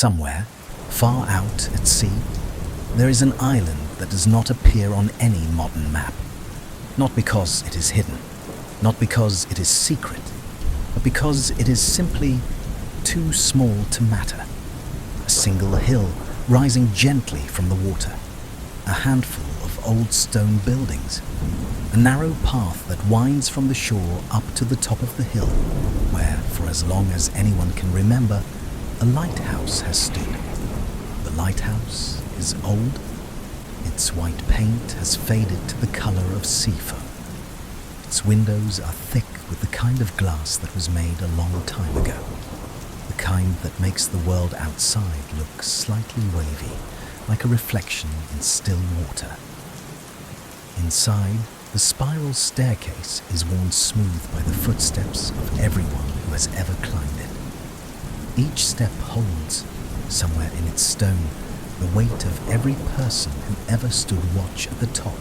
Somewhere, far out at sea, there is an island that does not appear on any modern map. Not because it is hidden, not because it is secret, but because it is simply too small to matter. A single hill rising gently from the water, a handful of old stone buildings, a narrow path that winds from the shore up to the top of the hill, where, for as long as anyone can remember, a lighthouse has stood. The lighthouse is old. Its white paint has faded to the color of sea foam. Its windows are thick with the kind of glass that was made a long time ago, the kind that makes the world outside look slightly wavy, like a reflection in still water. Inside, the spiral staircase is worn smooth by the footsteps of everyone who has ever climbed it. Each step holds, somewhere in its stone, the weight of every person who ever stood watch at the top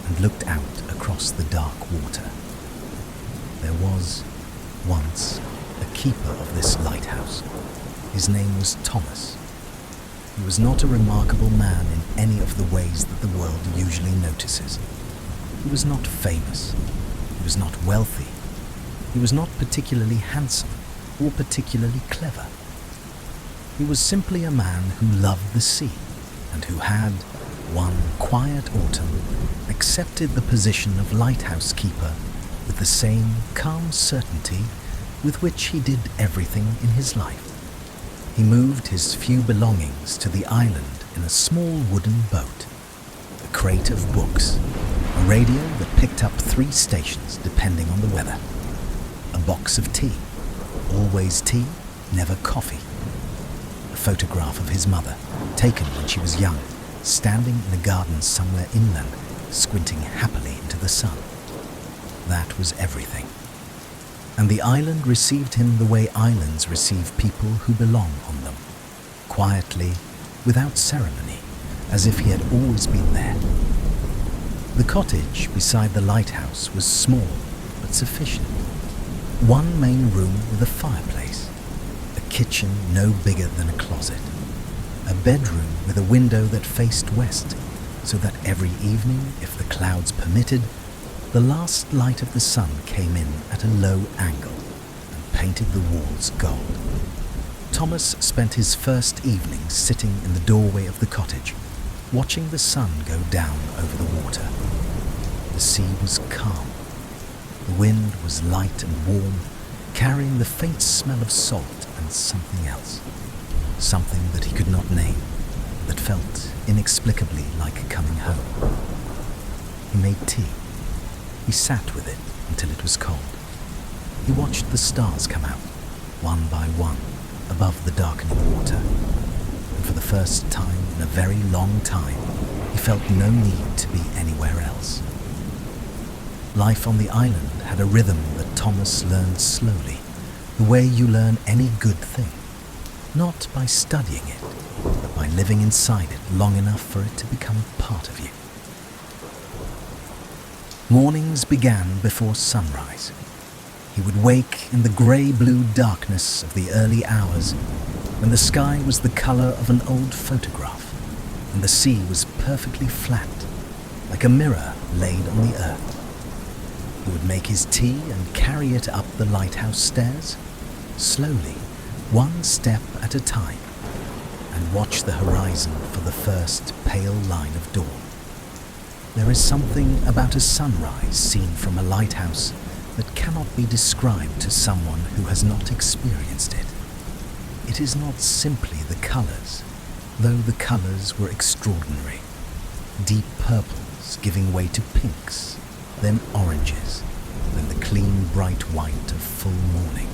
and looked out across the dark water. There was, once, a keeper of this lighthouse. His name was Thomas. He was not a remarkable man in any of the ways that the world usually notices. He was not famous. He was not wealthy. He was not particularly handsome or particularly clever. He was simply a man who loved the sea and who had, one quiet autumn, accepted the position of lighthouse keeper with the same calm certainty with which he did everything in his life. He moved his few belongings to the island in a small wooden boat, a crate of books, a radio that picked up 3 stations depending on the weather, a box of tea, always tea, never coffee, a photograph of his mother, taken when she was young, standing in a garden somewhere inland, squinting happily into the sun. That was everything. And the island received him the way islands receive people who belong on them, quietly, without ceremony, as if he had always been there. The cottage beside the lighthouse was small but sufficient. One main room with a fireplace, a kitchen no bigger than a closet, a bedroom with a window that faced west, so that every evening, if the clouds permitted, the last light of the sun came in at a low angle and painted the walls gold. Thomas spent his first evening sitting in the doorway of the cottage, watching the sun go down over the water. The sea was calm. The wind was light and warm, carrying the faint smell of salt and something else, something that he could not name, that felt inexplicably like coming home. He made tea. He sat with it until it was cold. He watched the stars come out, one by one, above the darkening water. And for the first time in a very long time, he felt no need to be anywhere else. Life on the island had a rhythm that Thomas learned slowly, the way you learn any good thing, not by studying it, but by living inside it long enough for it to become part of you. Mornings began before sunrise. He would wake in the grey-blue darkness of the early hours, when the sky was the colour of an old photograph, and the sea was perfectly flat, like a mirror laid on the earth. He would make his tea and carry it up the lighthouse stairs, slowly, one step at a time, and watch the horizon for the first pale line of dawn. There is something about a sunrise seen from a lighthouse that cannot be described to someone who has not experienced it. It is not simply the colours, though the colours were extraordinary. Deep purples giving way to pinks, then oranges, then the clean bright white of full morning.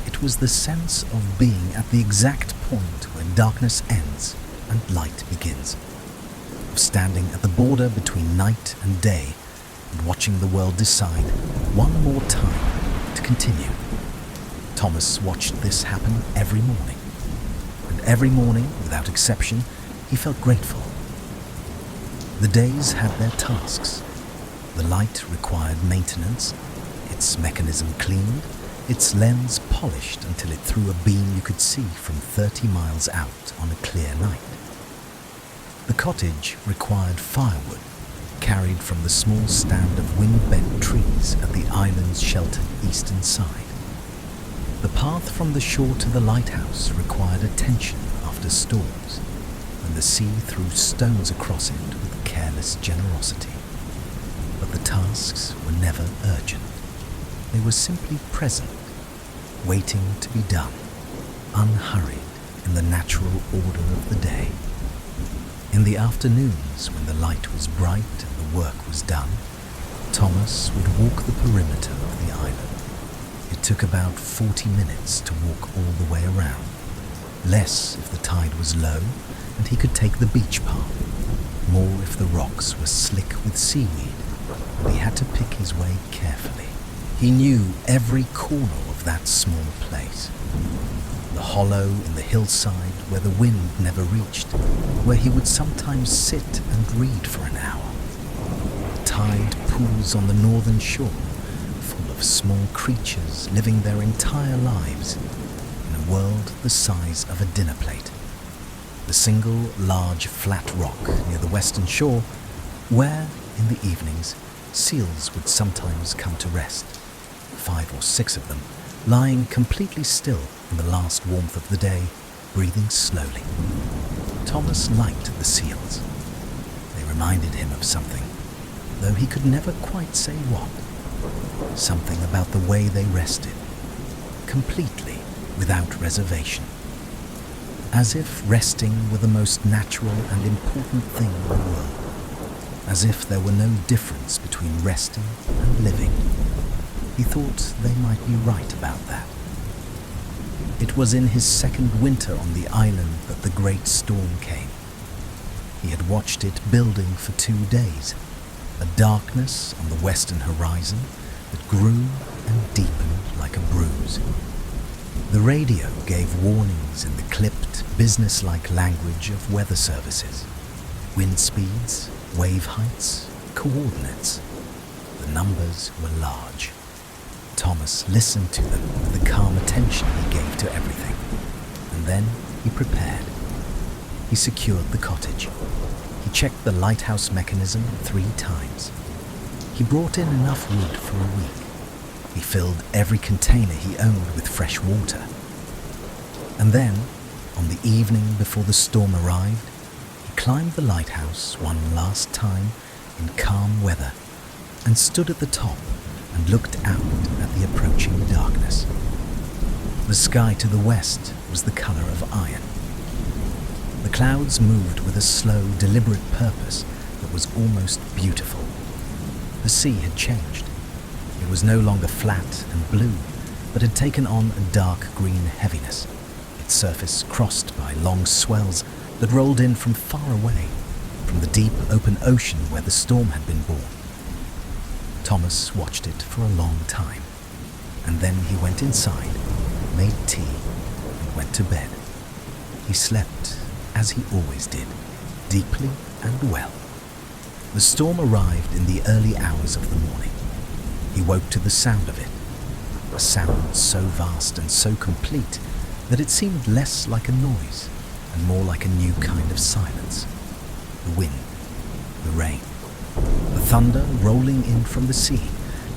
It was the sense of being at the exact point where darkness ends and light begins, of standing at the border between night and day and watching the world decide one more time to continue. Thomas watched this happen every morning, and every morning, without exception, he felt grateful. The days had their tasks. The light required maintenance, its mechanism cleaned, its lens polished until it threw a beam you could see from 30 miles out on a clear night. The cottage required firewood, carried from the small stand of wind-bent trees at the island's sheltered eastern side. The path from the shore to the lighthouse required attention after storms, when the sea threw stones across it with careless generosity. But the tasks were never urgent. They were simply present, waiting to be done, unhurried in the natural order of the day. In the afternoons, when the light was bright and the work was done, Thomas would walk the perimeter of the island. It took about 40 minutes to walk all the way around, less if the tide was low and he could take the beach path, more if the rocks were slick with seaweed and he had to pick his way carefully. He knew every corner of that small place. The hollow in the hillside where the wind never reached, where he would sometimes sit and read for an hour. The tide pools on the northern shore, full of small creatures living their entire lives in a world the size of a dinner plate. The single large flat rock near the western shore, where, in the evenings, seals would sometimes come to rest, 5 or 6 of them, lying completely still in the last warmth of the day, breathing slowly. Thomas liked the seals. They reminded him of something, though he could never quite say what. Something about the way they rested, completely without reservation. As if resting were the most natural and important thing in the world. As if there were no difference between resting and living. He thought they might be right about that. It was in his second winter on the island that the great storm came. He had watched it building for 2 days, a darkness on the western horizon that grew and deepened like a bruise. The radio gave warnings in the clipped, business-like language of weather services. Wind speeds, wave heights, coordinates. The numbers were large. Thomas listened to them with the calm attention he gave to everything, and then he prepared. He secured the cottage. He checked the lighthouse mechanism 3 times. He brought in enough wood for a week. He filled every container he owned with fresh water. And then, on the evening before the storm arrived, he climbed the lighthouse one last time in calm weather and stood at the top and looked out at the approaching darkness. The sky to the west was the color of iron. The clouds moved with a slow, deliberate purpose that was almost beautiful. The sea had changed. It was no longer flat and blue, but had taken on a dark green heaviness, its surface crossed by long swells that rolled in from far away, from the deep open ocean where the storm had been born. Thomas watched it for a long time, and then he went inside, made tea, and went to bed. He slept, as he always did, deeply and well. The storm arrived in the early hours of the morning. He woke to the sound of it, a sound so vast and so complete that it seemed less like a noise and more like a new kind of silence. The wind, the rain, the thunder rolling in from the sea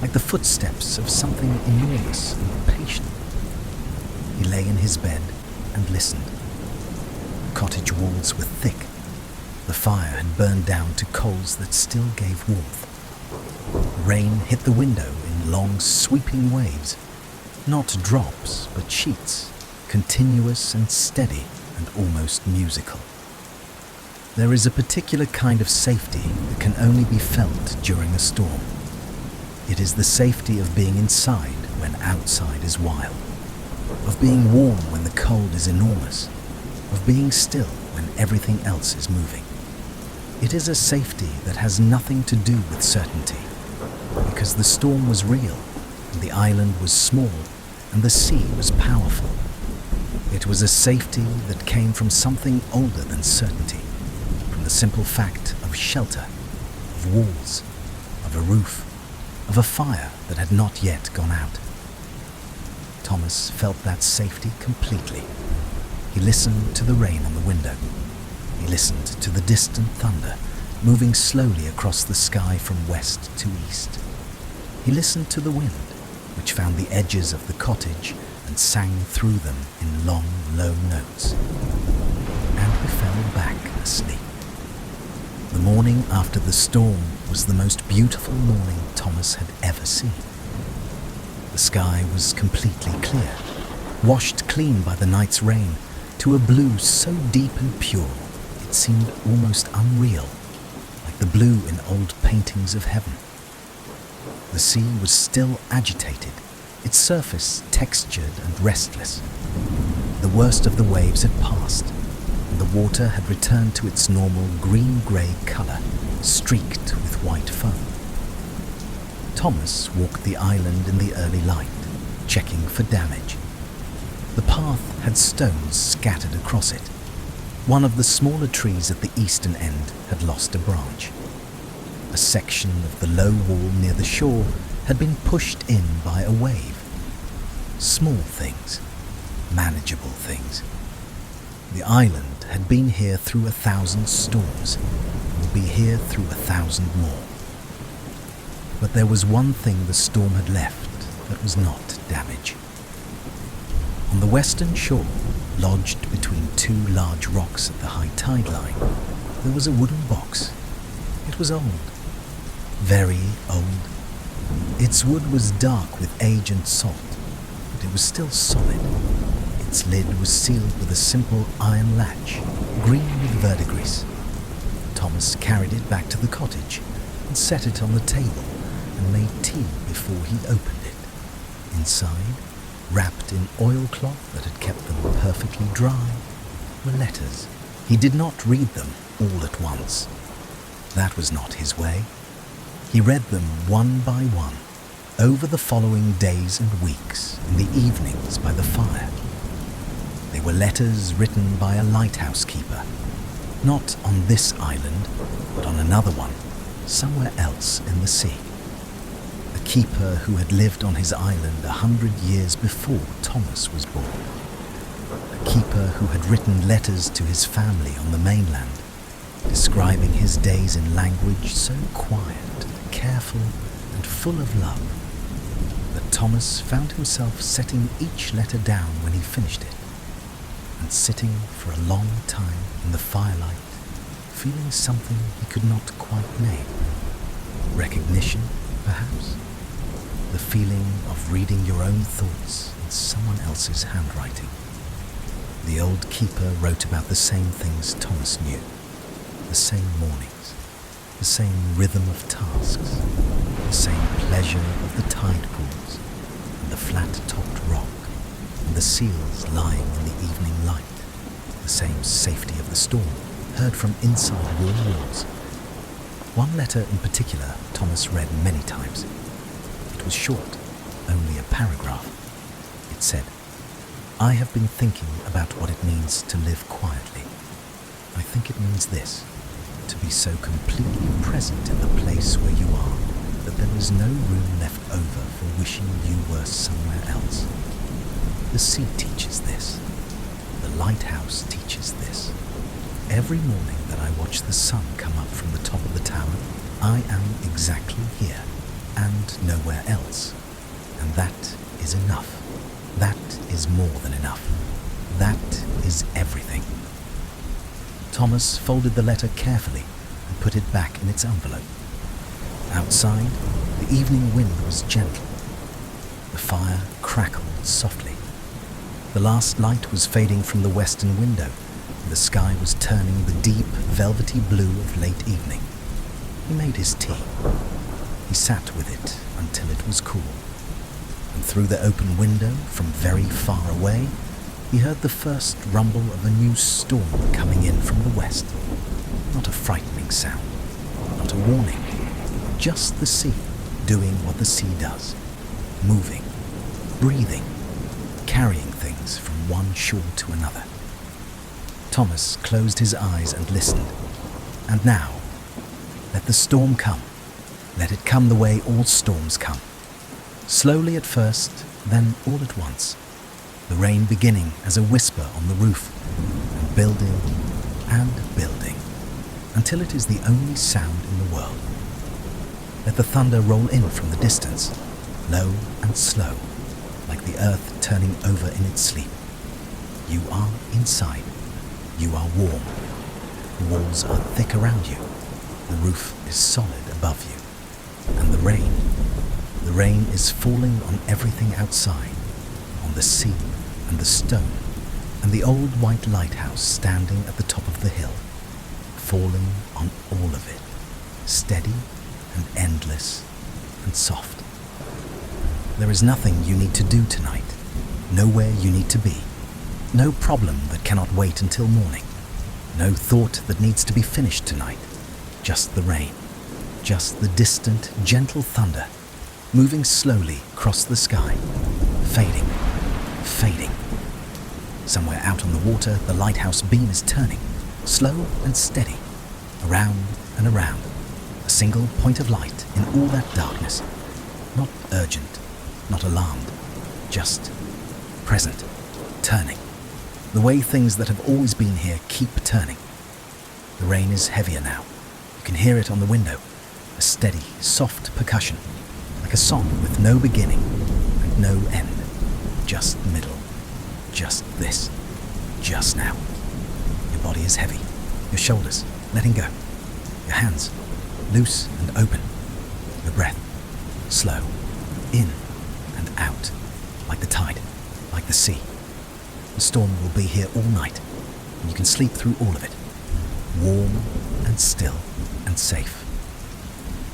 like the footsteps of something enormous and patient. He lay in his bed and listened. The cottage walls were thick. The fire had burned down to coals that still gave warmth. The rain hit the window in long, sweeping waves, not drops, but sheets, continuous and steady and almost musical. There is a particular kind of safety that can only be felt during a storm. It is the safety of being inside when outside is wild, of being warm when the cold is enormous, of being still when everything else is moving. It is a safety that has nothing to do with certainty, because the storm was real, and the island was small, and the sea was powerful. It was a safety that came from something older than certainty, from the simple fact of shelter, of walls, of a roof, of a fire that had not yet gone out. Thomas felt that safety completely. He listened to the rain on the window. He listened to the distant thunder moving slowly across the sky from west to east. He listened to the wind, which found the edges of the cottage and sang through them in long, low notes. And he fell back asleep. The morning after the storm was the most beautiful morning Thomas had ever seen. The sky was completely clear, washed clean by the night's rain to a blue so deep and pure it seemed almost unreal, like the blue in old paintings of heaven. The sea was still agitated, its surface textured and restless. The worst of the waves had passed, and the water had returned to its normal green-grey colour, streaked with white foam. Thomas walked the island in the early light, checking for damage. The path had stones scattered across it. One of the smaller trees at the eastern end had lost a branch. A section of the low wall near the shore had been pushed in by a wave. Small things, manageable things. The island had been here through 1,000 storms, and would be here through 1,000 more. But there was one thing the storm had left that was not damage. On the western shore, lodged between two large rocks at the high tide line, there was a wooden box. It was old, very old. Its wood was dark with age and salt, but it was still solid. Its lid was sealed with a simple iron latch, green with verdigris. Thomas carried it back to the cottage and set it on the table and made tea before he opened it. Inside, wrapped in oilcloth that had kept them perfectly dry, were letters. He did not read them all at once. That was not his way. He read them one by one, over the following days and weeks, in the evenings by the fire. They were letters written by a lighthouse keeper, not on this island, but on another one, somewhere else in the sea. A keeper who had lived on his island 100 years before Thomas was born. A keeper who had written letters to his family on the mainland, describing his days in language so quiet, careful, and full of love, that Thomas found himself setting each letter down when he finished it, and sitting for a long time in the firelight, feeling something he could not quite name. Recognition, perhaps? The feeling of reading your own thoughts in someone else's handwriting. The old keeper wrote about the same things Thomas knew, the same mornings, the same rhythm of tasks, the same pleasure of the tide pools, and the flat-topped rock, and the seals lying in the evening light, the same safety of the storm, heard from inside warm walls. One letter in particular Thomas read many times. It was short, only a paragraph. It said, "I have been thinking about what it means to live quietly. I think it means this, to be so completely present in the place where you are that there is no room left over for wishing you were somewhere else. The sea teaches this. The lighthouse teaches this. Every morning that I watch the sun come up from the top of the tower, I am exactly here and nowhere else. And that is enough. That is more than enough. That is everything." Thomas folded the letter carefully and put it back in its envelope. Outside, the evening wind was gentle. The fire crackled softly. The last light was fading from the western window, and the sky was turning the deep, velvety blue of late evening. He made his tea. He sat with it until it was cool. And through the open window, from very far away, he heard the first rumble of a new storm coming in from the west. Not a frightening sound, not a warning, just the sea doing what the sea does, moving, breathing, carrying things from one shore to another. Thomas closed his eyes and listened. And now, let the storm come. Let it come the way all storms come. Slowly at first, Then all at once, the rain beginning as a whisper on the roof, and building and building, until it is the only sound in the world. Let the thunder roll in from the distance, low and slow, like the earth turning over in its sleep. You are inside. You are warm. The walls are thick around you. The roof is solid above you. And the rain is falling on everything outside, on the sea and the stone, and the old white lighthouse standing at the top of the hill, falling on all of it, steady and endless and soft. There is nothing you need to do tonight, nowhere you need to be, no problem that cannot wait until morning, no thought that needs to be finished tonight, just the rain, just the distant, gentle thunder, moving slowly across the sky, fading, fading. Somewhere out on the water, the lighthouse beam is turning, slow and steady, around and around, a single point of light in all that darkness, not urgent, not alarmed, just present, turning, the way things that have always been here keep turning. The rain is heavier now. You can hear it on the window, a steady, soft percussion, like a song with no beginning and no end, just middle, just this, just now. Your body is heavy, your shoulders letting go, your hands loose and open, your breath slow, in and out, like the tide, like the sea. The storm will be here all night, and you can sleep through all of it, warm and still and safe,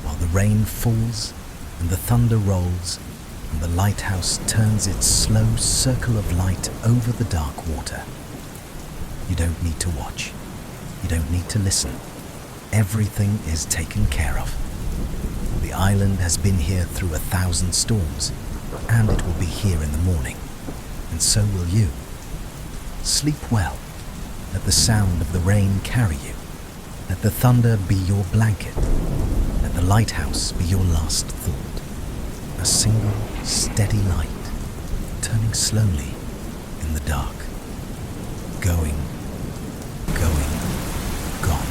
while the rain falls and the thunder rolls and the lighthouse turns its slow circle of light over the dark water. You don't need to watch. You don't need to listen. Everything is taken care of. The island has been here through 1,000 storms, and it will be here in the morning, and so will you. Sleep well. Let the sound of the rain carry you. Let the thunder be your blanket. Let the lighthouse be your last thought. A single, steady light, turning slowly in the dark. Going, going, gone.